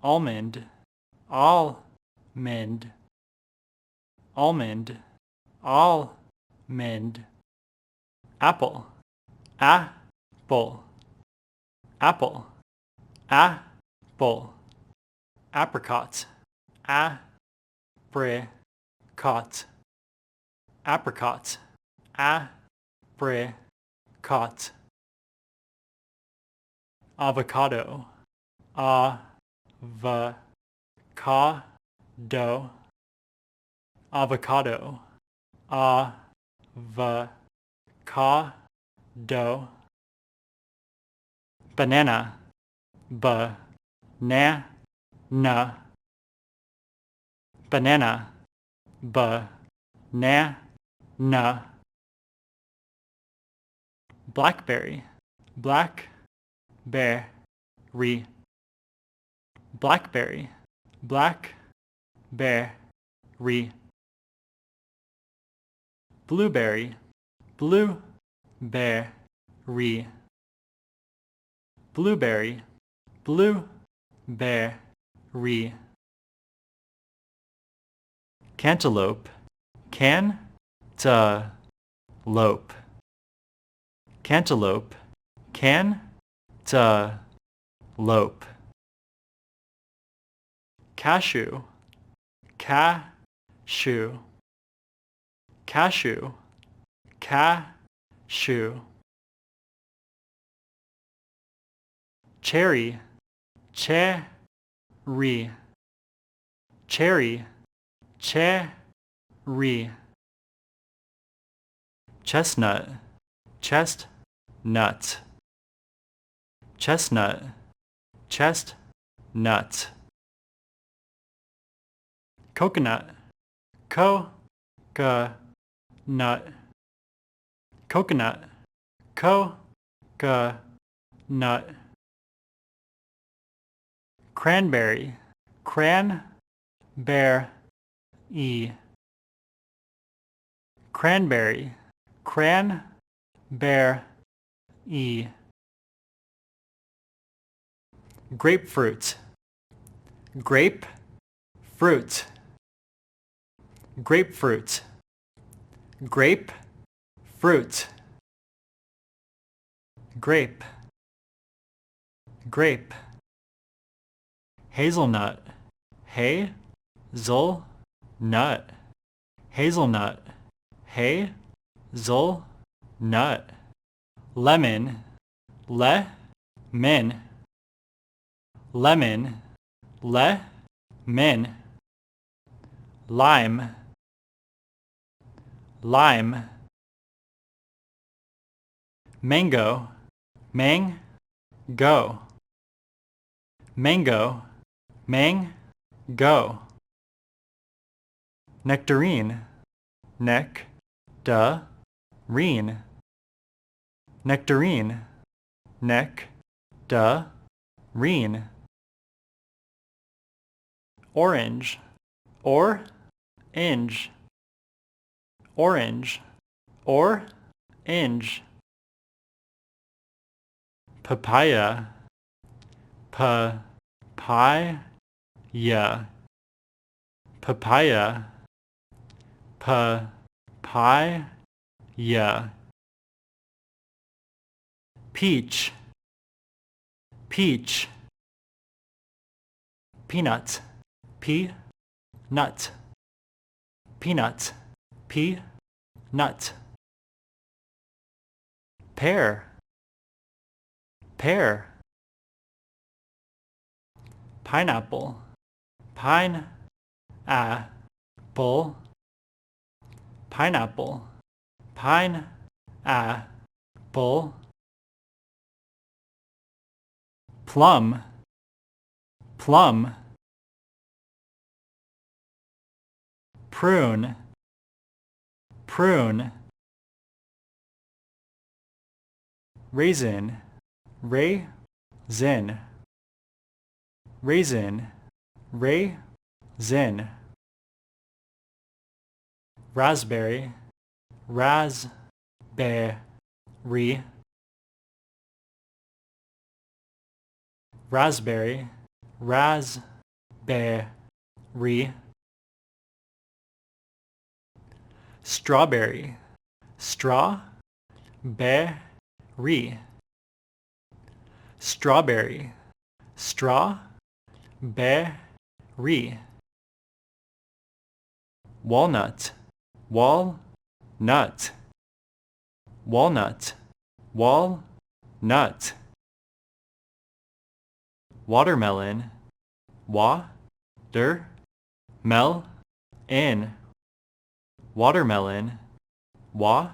almond, almond, almond, almond, apple, apple, apple, apple, apricot, apricot, apricot, apricot, avocado, avocado, avocado, avocado, banana, banana, banana, banana, blackberry, blackberry, blackberry, blackberry, blueberry, blueberry, blueberry, blueberry, cantaloupe, cantaloupe, cantaloupe, cantaloupe, cashew, cashew, cashew, cashew, cherry, cherry, cherry, cherry, chestnut, chestnut, chestnut, chestnut, coconut, coconut, coconut, coconut, cranberry, cranberry, cranberry, cranberry, grapefruit, grapefruit, grapefruit, grapefruit, grape, grape, hazelnut, hazelnut, hazelnut, hazelnut, lemon, lemon, lemon, lemon, lime, lime, mango, mango, mango, mango, nectarine, nectarine, nectarine, nectarine, orange, orange, orange, orange, papaya, papaya, papaya, papaya, peach, peach, peanut, peanut, peanut, peanut, pear, pear, pineapple, pineapple, pineapple, pineapple, plum, plum, prune, prune, raisin, raisin, raisin, raisin, raspberry, raspberry, raspberry, raspberry, strawberry, strawberry, strawberry, strawberry, walnut, walnut, walnut, walnut, watermelon, watermelon, watermelon, watermelon,